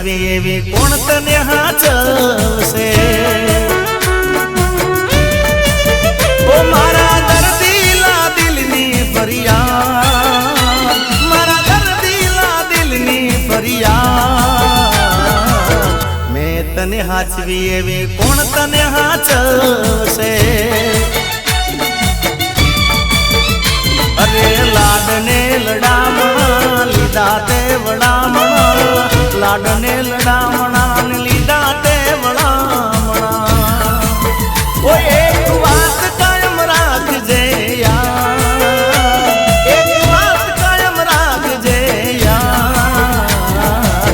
હાચવી એવી કોણ તને હાચવશે? ઓ મારા દર્દીલા દિલની ફરિયાદ, મારા દર્દીલા દિલની ફરિયાદ, મેં તને હાચવી એવી કોણ તને હાચવશે? અરે લાડને લડામણા લીધા તે વડામણા, લાડને લડામણા ને લીધા તે વડામણા. ઓ એક વાત કાયમ રાખજે યાર, એક વાત કાયમ રાખજે યાર,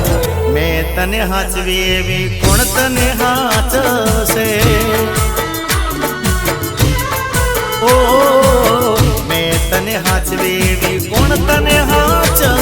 મેં તને હાચવી એવી કોણ તને હાચવશે? ઓ તને હાચવી એવી કોણ તને હાચવશે?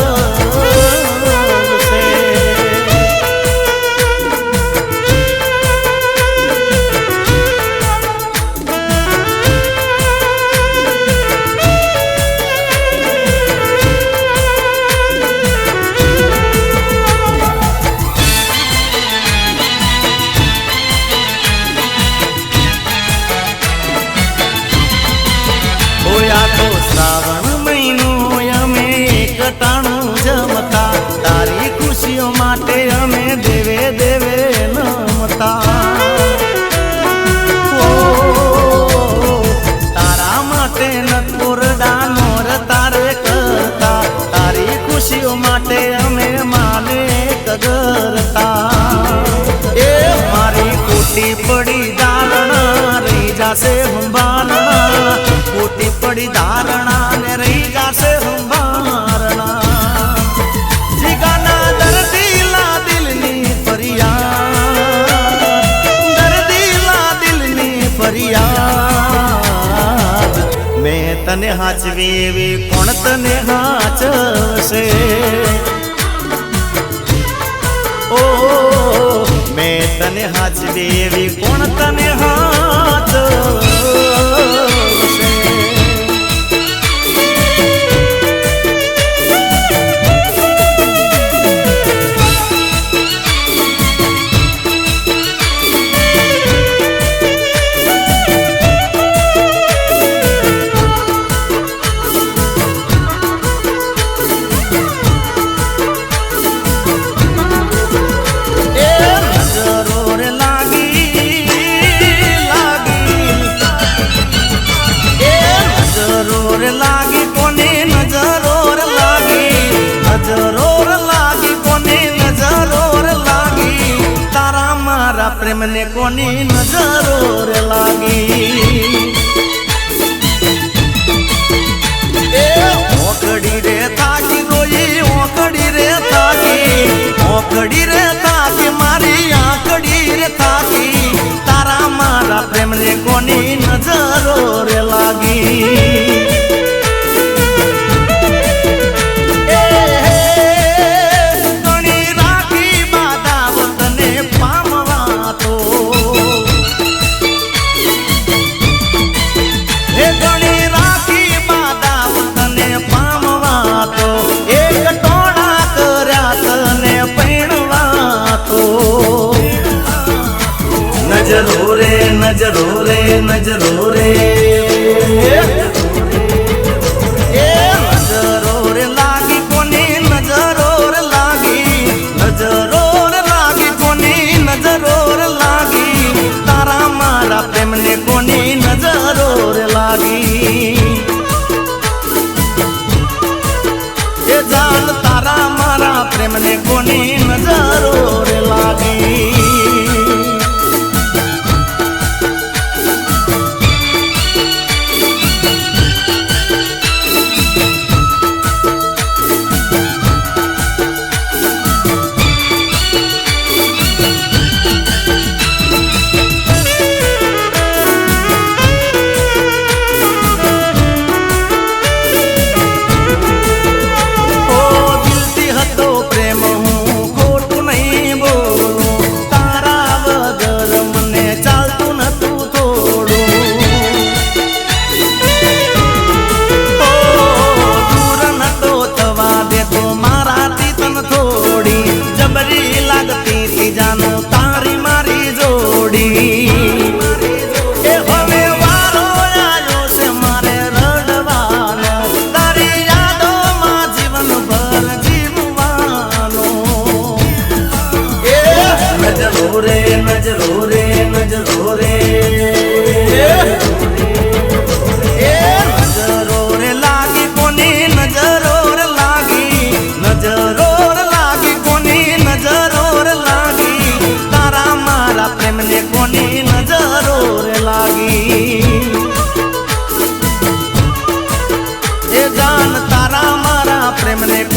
તો શ્રાવણ મહિનો અમે કટાણું જમતા, તારી ખુશીઓ માટે અમે દેવે દેવે નમતા. તારા માટે નકોરડા નોર તારે કરતા, તારી ખુશીઓ માટે અમે માને કગરતા. એ મારી ખોટી પડી ધારણા રહી જાશે સંભારણા, ખોટી પડી ધારણા ને રહી જાશે સંભારણા. જીગાના દર્દીલા દિલની ફરિયાદ, દર્દીલા દિલની ફરિયાદ, મેં તને હાચવી એવી કોણ તને હાચવશે? ઓ મેં તને હાચવી એવી કોણ તને હાચવશે? પ્રેમને કોની નજરો રે લાગી? એ ઓકડી રે થાકી રોઈ, ઓકડી રે થાકી, ઓકડી રે થાકી મારી આંકડી રે થાકી, તારા મારા પ્રેમને કોની નજરો રે લાગી? નજરો રે નજરો રે નજરો રે, એ નજરો રે લાગી કોની નજરો રે લાગી, નજરો રે લાગી કોની નજરો રે લાગી, તારા મારા પ્રેમને કોની નજરો રે લાગી? એ જાન તારા મારા પ્રેમને કોની નજરો રે લાગી? પ્રેમ હું ખોટું નહીં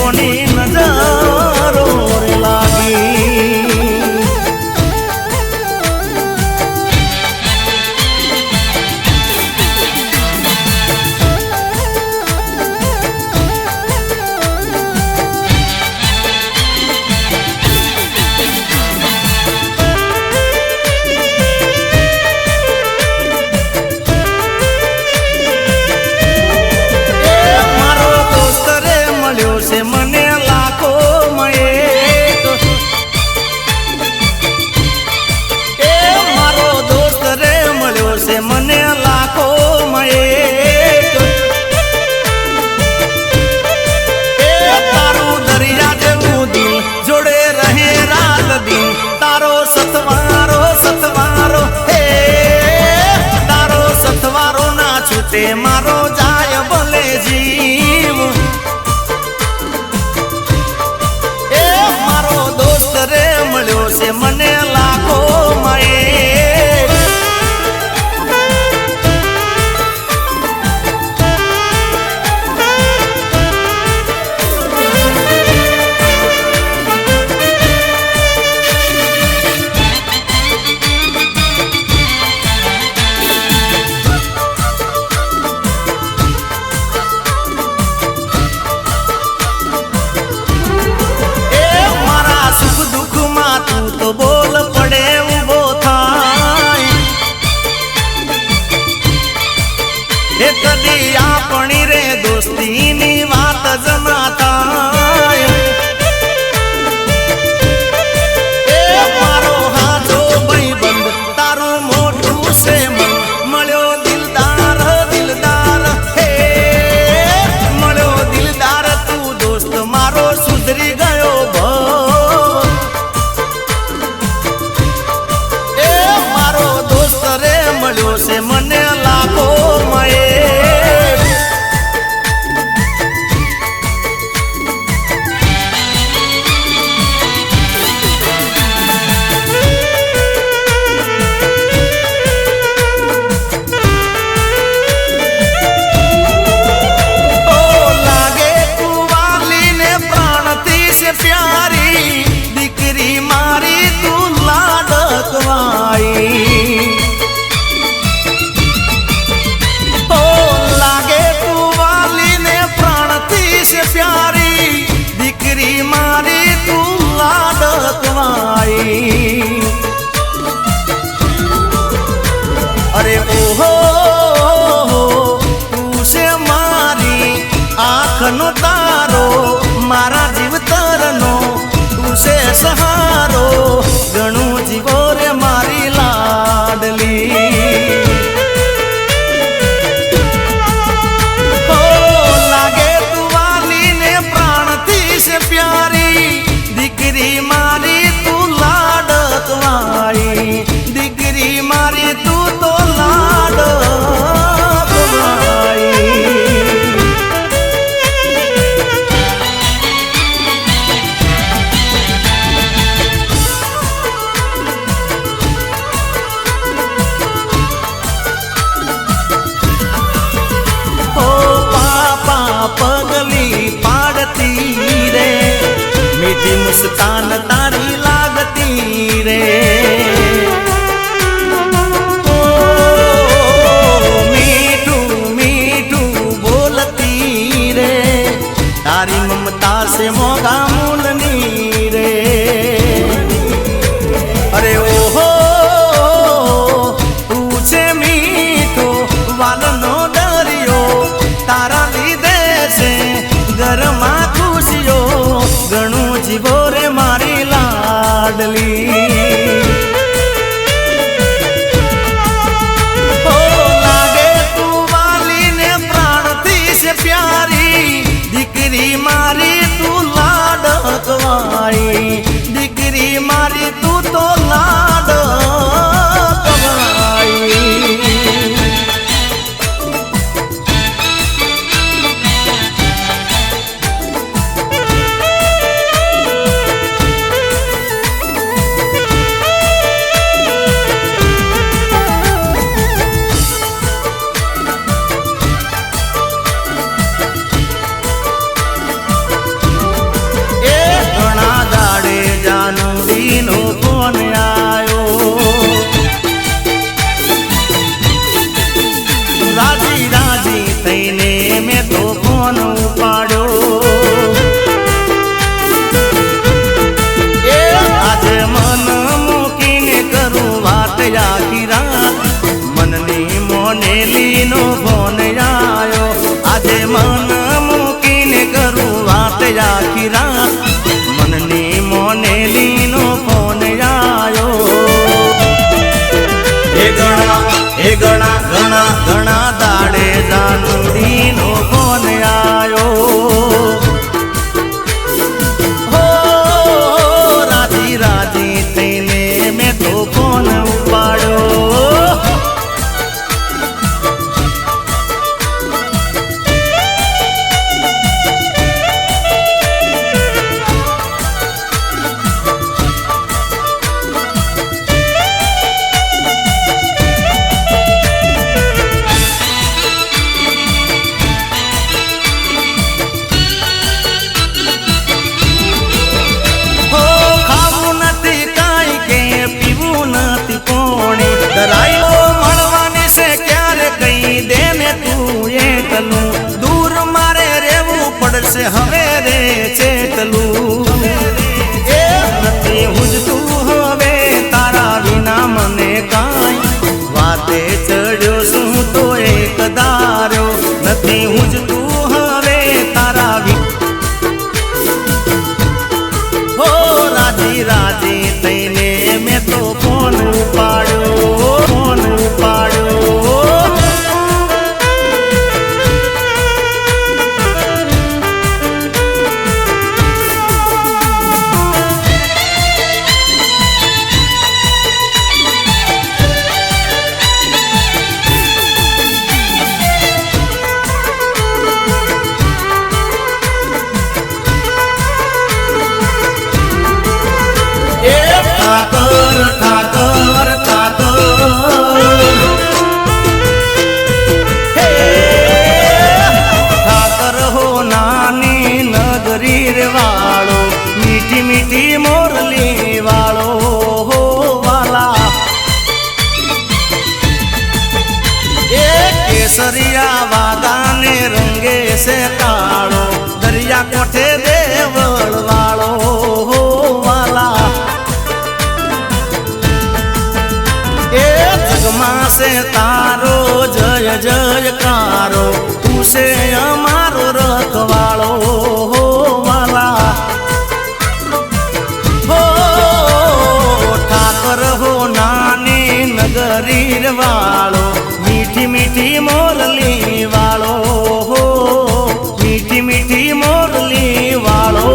કોની નજરો રે લાગી મને લાખો મળે એ મારો દોસ્ત રે મળ્યો છે મને લાખો મળે એ તારું દરિયા જેવું દિલ જોડે રહે રાત દિન તારો સથવારો સથવારો હે તારો સથવારો ના છૂટે મારો જાય ભલે જીવ રે મળ્યો છે મને લાખો મળે તો બોલ પડે ઉભો થાય એ કદી આપણી રે દોસ્તીની વાત જમા થાય એ મારો હાજો ભાઈબંધ તારું મોટું છે મન મળ્યો દિલદાર દિલદાર હે મળ્યો દિલદાર તું દોસ્ત મારો સુધરી ગયો મળ્યો છે મને લાખો મળે લાગે તું વાલી ને પ્રાણથી છે પ્યારી દીકરી મારી તું લાડકવાઈ प्यारी दीकरी मारी तू लाडकवाई अरे ओहो तू से मारी आँखनो तारो मारा जीवतरनो तू से सहारो घणું જીવો રે મારી લાડલી प्यारी दीकरी मारी तू लाडकवाई दीकरी मारी तू तो लाडकवाई ओ पापा पगली पाड़ती रे मीठी मुस्कान तारी लागती रे ओ मीठू मीठू बोलती रे तारी ममता से मोगा मूलनी रे अरे ओहो तू छे मीठो वालनो दरियो तारा लीधे से घरमा खुशियो घणું જીવો રે મારી લા મોનેલી નો ફોન આયો આજે મન મૂકીને કરું વાત આખી રાત મનની મોનેલી નો ફોન આયો હે ઘણા ઘણા ઘણા દાડે જાનુડી નો ફોન આયો હો રાજી રાજી થઈને મેં તો ફોન ઉપાડ્યો રાયો મળવાની છે ક્યારે કઈ દે ને તું એકલું દૂર મારે રહેવું પડશે હવે રે ચેતલું એ નથી હુજતું હવે તારા વિના મને કાંઈ વાતે ચડ્યો શું તો એક દાર્યો નથી હુજતું હવે તારા હો રાજી રાજી થઈને મેં તો ફોન ઉપાડ્યો ફોન ઉપાડ્યો ઠાકર ઠાકર ઠાકર હો નાની નગરી રે વાળો મીઠી મીઠી મોરલી વાળો હો વાલા એ કેસરિયા વાદાને રંગે છે કાળો દરિયા કોઠે દેવળ વાળો હો વાલા से तारो जय जयकारो तू से अमारो रखवाड़ो हो वाला हो ठाकर हो नानी नगरी वालो मीठी मीठी मोरली वालो हो मीठी मीठी मोरली वालो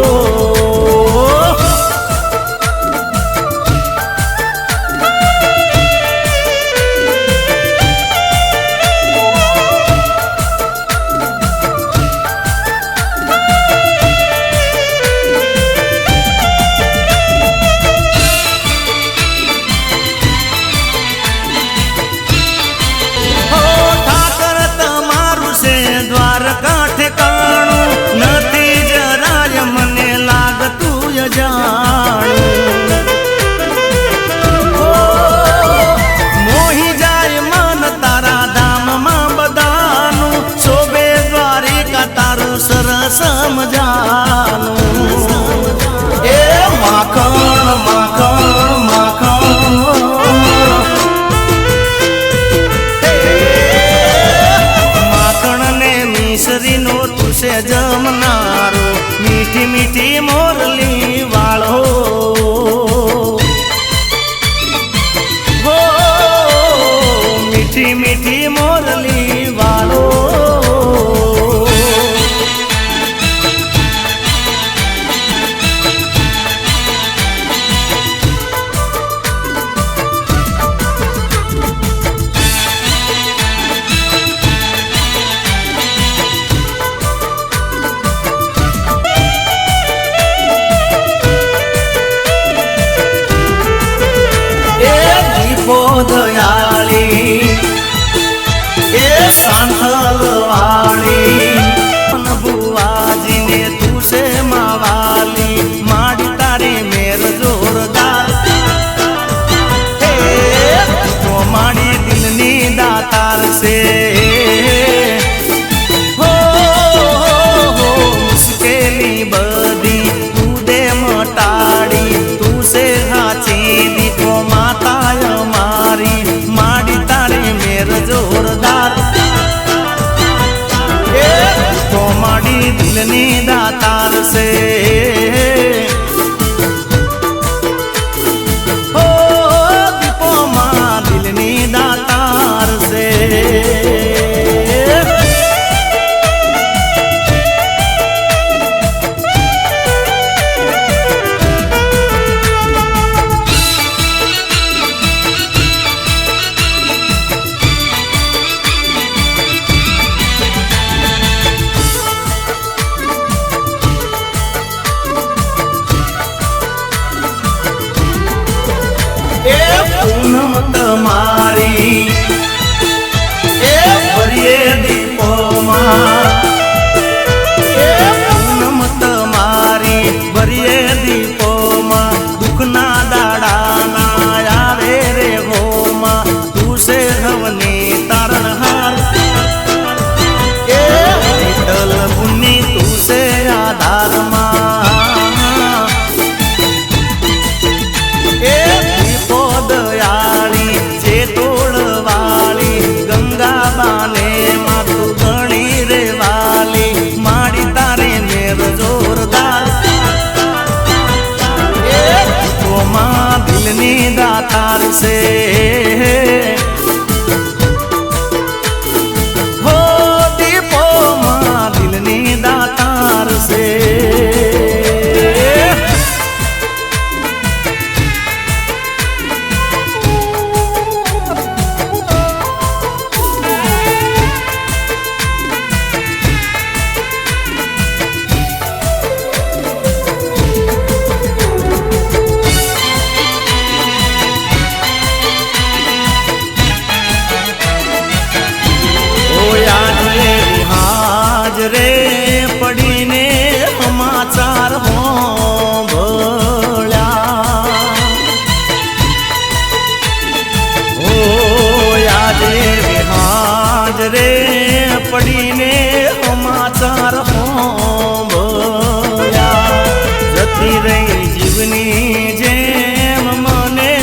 મોહી જાય મન તારા ધામમાં બધાનું શોભે દ્વારિકા તારું સરસ મજાનું એ માખણ માખણ માખણ માખણ ને મિસરીનો તું છે જમનારો મીઠી મીઠી મોરલી વાળો હો મીઠી મીઠી મોરલી વાળો દયાળી એ સાંથલ વાળી બુવાજીને તું છે માવાલી માડી તારી મેર જોરદાર હે તો માડી દિલની દાતાર છે હો મુશ્કેલી બધી તું દે મટાડી તું છે હાચી દીકો માતા માડી તારી મેર જોરદાર से हो दीपो मां दिलनी दातार से पूनम तमारी ए भरिए दीपो मां पूनम तमारी भरिए दीपो मां दुखना दाड़ा ना आवे रे हो मां तू से हवने तारण हार ए विठ्ठल पुण्य तू से आधार मां दातार से हो दीपो मां दिलनी दातार से रे पड़ी ने समाचार हो भोला ओ याद हाज रे पड़ी ने समाचार हो भोला जती रही जीवनी जेम मने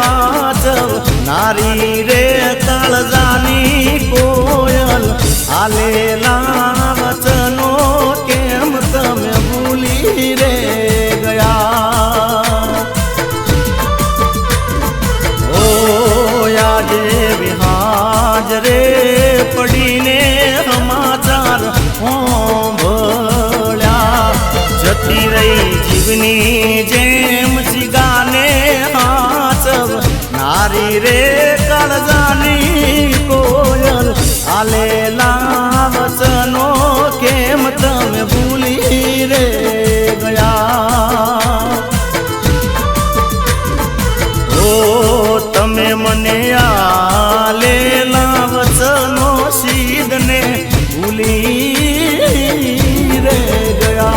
आचव नारी रे काळजानी कोयल आलेला वचनो केम तमे भूली रे गया ओ यादे विहाज रे पड़ी ने समाचार हो भोल्या जती रही जीवनी जेम जिगाने हाचव नारी रे काळजानी कोयल आलेला वचनो केम तमे भूली रे गया ओ तमे मने आलेला वचनो सीध ने भूली रे गया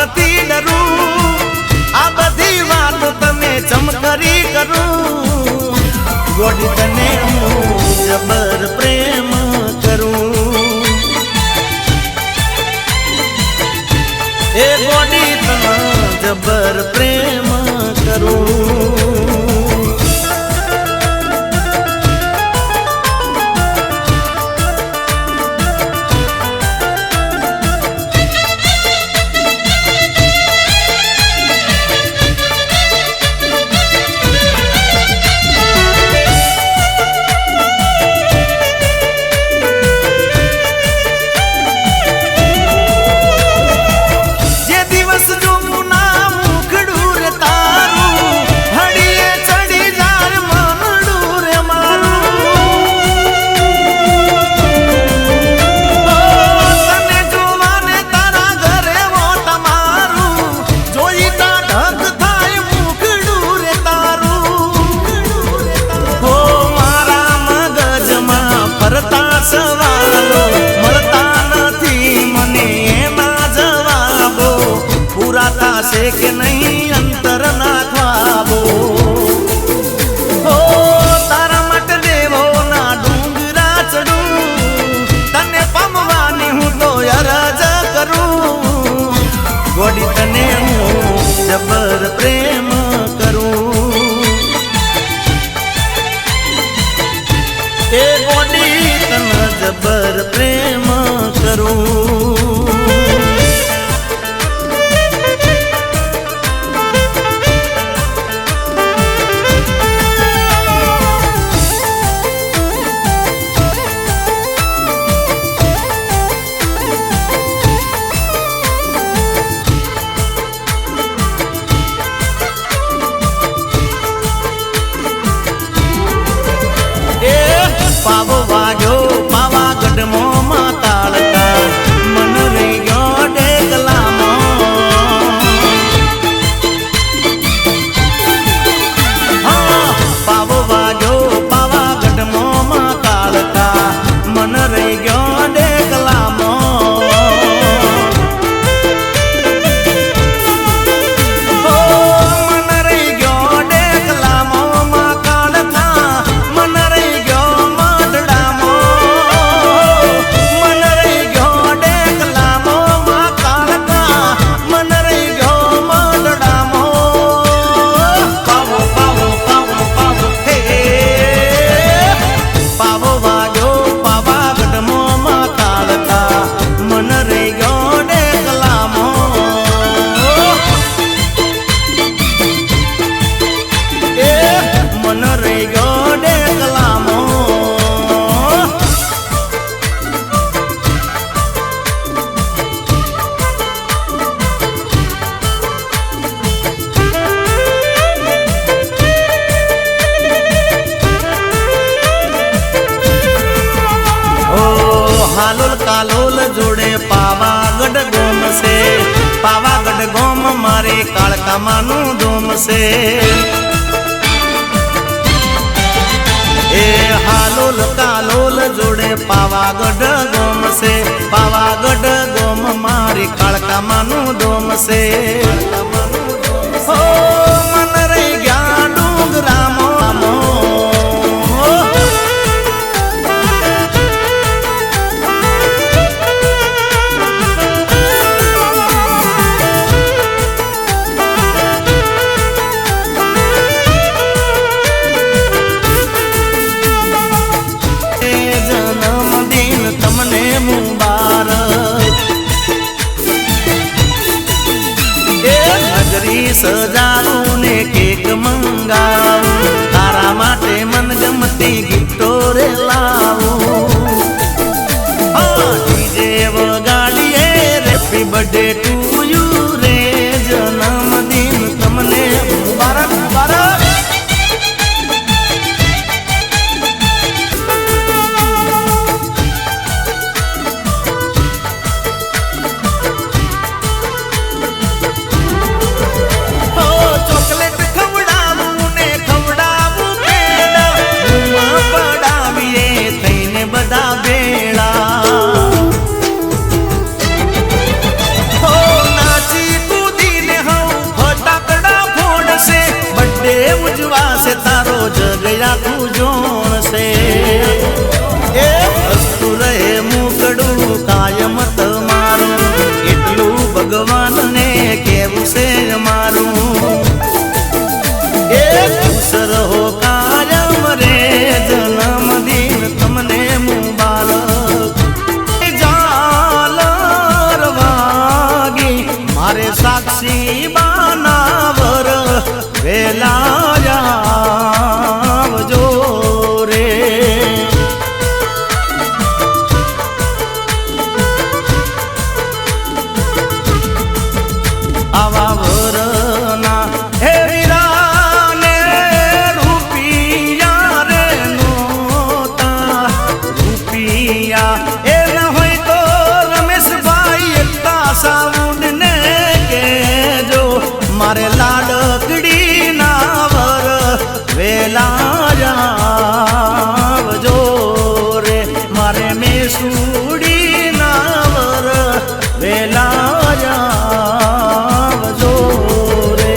પાપથી ડરું, આ બધી વાત તને ચમ કરી કરું, ગોડી તને હું જબર પ્રેમ કરું, એ ગોડી તને જબર પ્રેમ કરું. છે કે નહીં અંતર ના ખ્વાબો, હો તારા માટે દેવો ના ડુંગરા ચડું, તને પામવાની હું તો અરજ કરું, ગોડી તને હું જબર પ્રેમ કરું, એ ગોડી તને જબર પ્રેમ કરું. પાવો વાગ્યો પાવાગઢ મોમાં તાળકા, મન રહી ગયો ડેગલામાં, હા પાવો વાગ્યો પાવાગઢ મોમાં તાળકા, મન રહી ગયો ડેગલામાં, મન રહી ગયો ડેગલામાં કાળકા, મન રહી ગયો હાલોલ કાલોલ જોડે પાવાગઢ ગોમ છે, પાવાગઢ ગોમ મારે કાળકામાનું ધોમ છે, એ હાલોલ કાલોલ જોડે પાવાગઢ ગોમ છે, પાવાગઢ ગોમ મારે કાળકામાનું ધોમ છે, હો મન રહી ગયા ડુંગરામાં, સજાવું ને કેક મંગાવું, તારા માટે મન ગમતી ગિફ્ટો રે લાવું, ડીજે વગાડીએ હેપી બર્થડે ટુ યુ રે, જન્મદિન તમને મુબારક મુબારક. બધા ભેળા, હો ભગવાનને કેવું છે મારું એ ખુશ રહો કાયમ રે જન્મદિન તમને મુબારક ઝાલર વાગી મારે સાક્ષી બાનાવર વેલા આવજો રે આવા વરના હે વીરાને રૂપિયા રે નોતા રૂપિયા એ ન હોય તો રમેશભાઈ એકતા સાઉન્ડ ને કેજો મારે લાડકડી ના વર વેલા આવજો રે મારે મેસુડી ના વર વેલા આવજો રે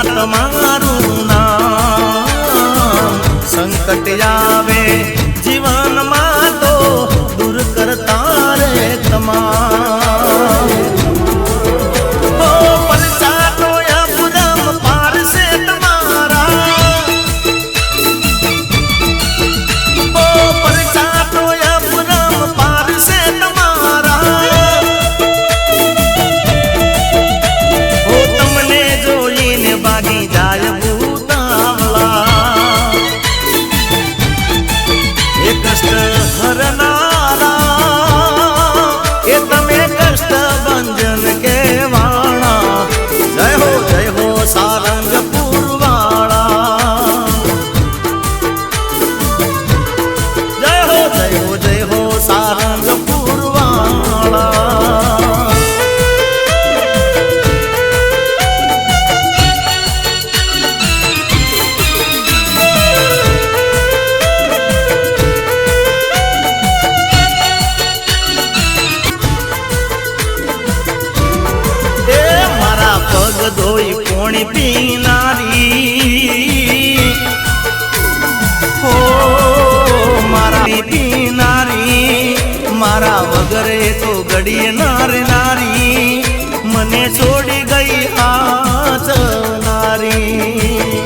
તમારું નામ સંકટ આવે જીવનમાં તો દૂર કરતા રે તમામ ઓ પરચાનો અપરમ પારસે તમારા ઓ પરચાનો અપરમ પારસે તમારા ઓ તમને જોઈને બાગી જાય ભૂતાવળા એ કષ્ટ હરનારા એ તમે કષ્ટ ભંજન કેવાળા જય હો સારંગપુર વાળા જય હો સારંગપુર વાળા પગ ધોઈ પોણી પીનારી હો મારા પીનારી મારા વગરે તો ઘડીએ નારી મને છોડી ગઈ હાથ નારી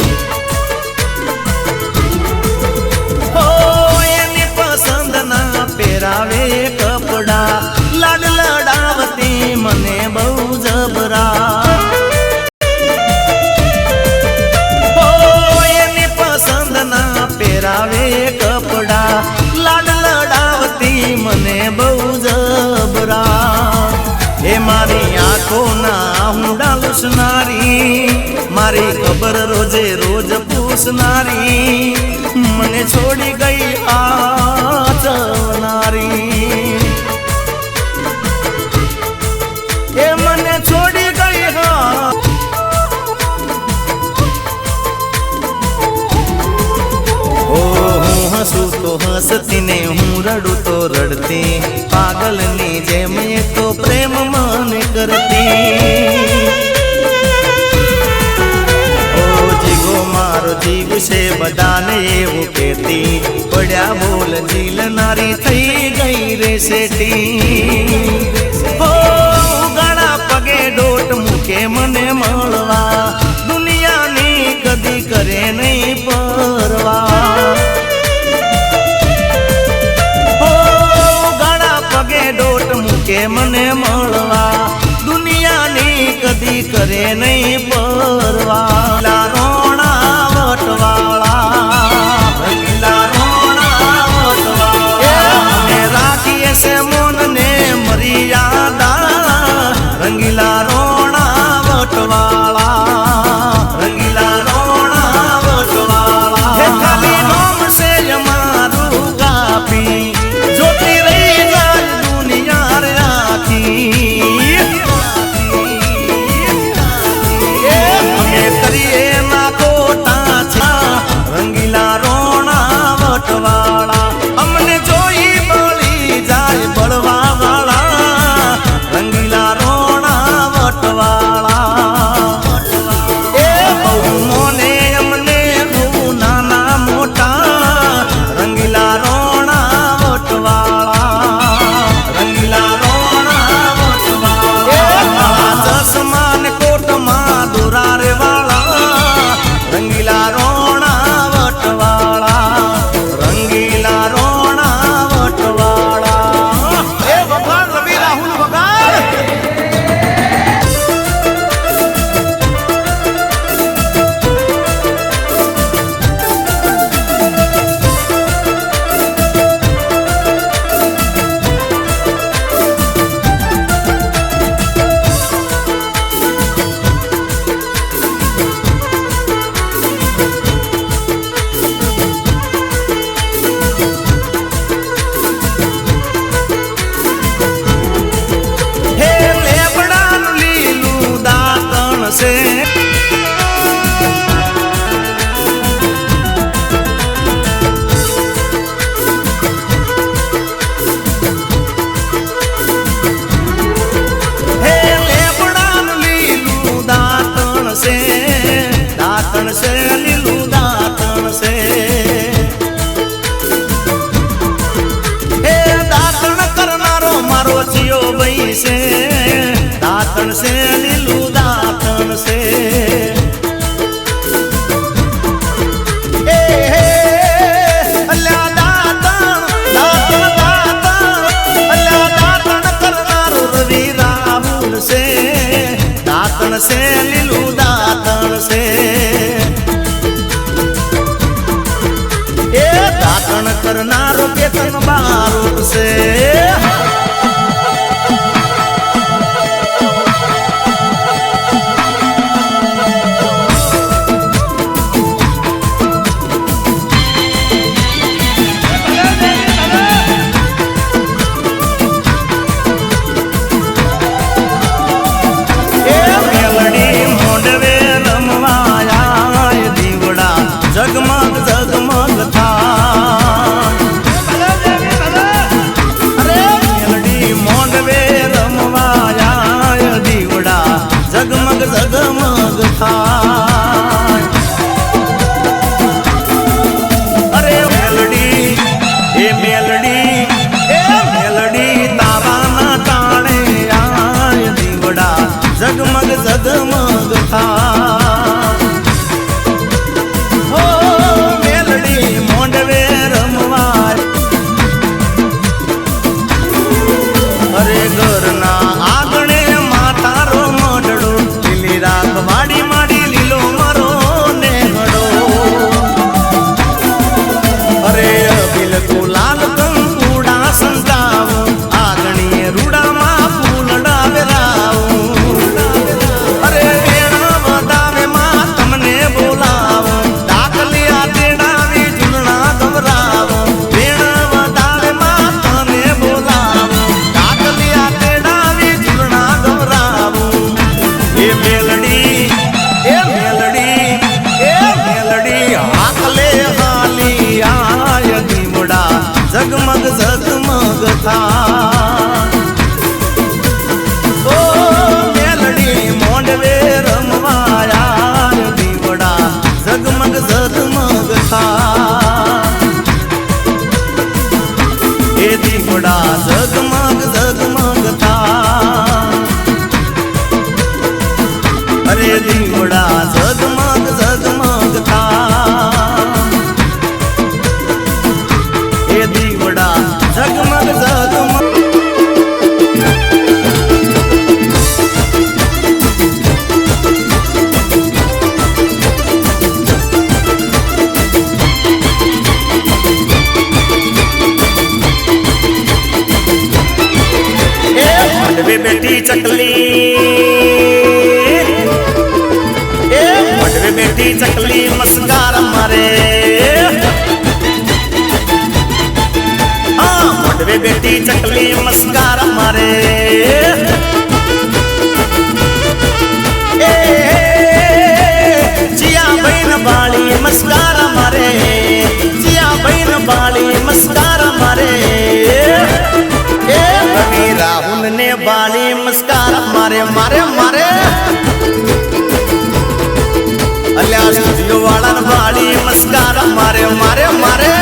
હો એની પસંદ ના પહેરાવે કપડા લાડ લડાવતી મને બહુ જબરા પહેરાવે કપડા લાડ લડાવતી મને બહુ જબરા એ મારી આંખોના હુંડા લૂસનારી મારી ખબર રોજે રોજ પૂછનારી મને છોડી ગઈ આ ચવનારી એ મને છોડી ગઈ હા પૂછશે બધાને એવું કહેતી પડ્યા બોલ જીલનારી થઈ ગઈ રે શેટી હો ગાણા પગે ડોટ મૂકે મને મળવા દુનિયાની કદી કરે નહીં પરવા હો ગાણા પગે ડોટ મૂકે મને મળવા દુનિયાની કદી કરે નહીં પરવા રોણા વટવાળા રંગીલા રોણા વટવાળા રાખીએ છે મોનને મર્યાદા રંગીલા રોણા વટવાળા રંગીલા રોણા વટવાળા ખાલી નામ છે અમારું કાપી જોતી રહી જાય દુનિયા રે આખી કરીએ ના કોટા છા રંગીલા રોણા વટવાળા અમને જોઈ બળી જાય બળવા વાળા રંગીલા રોણા વટવાળા એ બહુ મોને અમને બહુ નાના મોટા રંગીલા રોણા વટવાળા રંગીલા રોણા વટવાળા ચશ્મા ને કોટમાં દોરા રે રંગીલા રોણા વટવાળા રંગીલા રોણા વટવાળા એ વખાણ રવિ રાહુલ વગાડ से हे लेबड़ा लीलू दातन से लीलू दातन से हे दातन करनारो मारो जियो बई से दातन से लीलू दातन से अल्लाह दातन दातन दातन अल्लाह दातन करनारो रवि राहुल से लीलू दातन से ए दातन करनारो केतन बारूद से जगमग जगमग था चकली ए मंडवे बैठी चकली मस्कार मारे हाँ मंडवे बैठी चकली मस्कार मारे जिया बहन बाली मस्कार मारे जिया बहन बाली मस्कार मारे रवि राहुल ने बाली मस्कार मारे मारे मारे अल्या स्टूडियो वाला बाली मस्कार मारे मारे मारे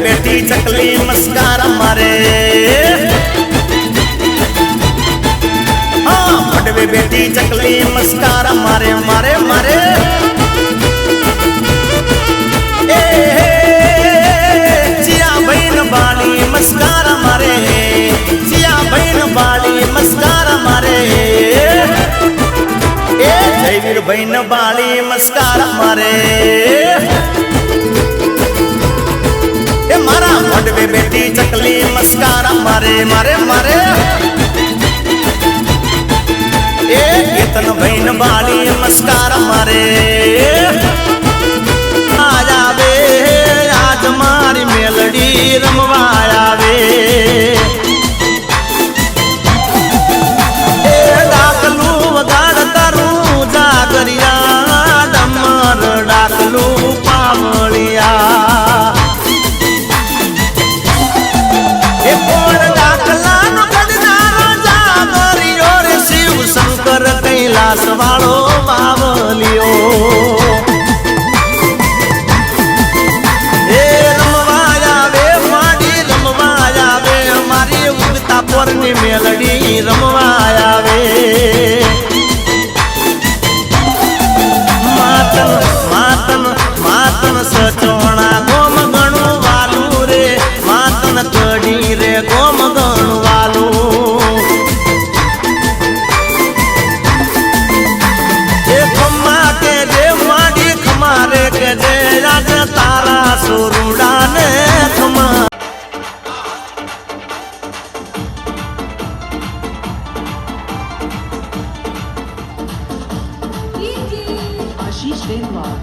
बेटी चकली मस्कार मारे हाँ मंडवे बेटी चकली मस्कार मारे मारे मारे जिया बहन बाली मस्कार मारे जिया बहन बाली मस्कार मारे जयवीर बहन बाली मस्कार मारे मारा मंडवे बेटी चकली मस्कार मारे मारे मारे केतन बहन बाली मस्कार मारे आज आवे आज मारी मेलडी रमवा आवे डाकलू वगाड़ तारू जागरिया डमर डाकलू पावलिया शंकर कैलाश वालो बावलियो रमवाया वे माड़ी रमवाया वे मारी उगता पोरनी मेलडी रमवाया वे मातन मातन मातन सचोणा गोम गणु वालू रे मातन कड़ी रे गोम गणु वालू के जे राज तारा सुरुड़ा ने खमा आशीष रेनवाल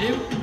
મહાદેવ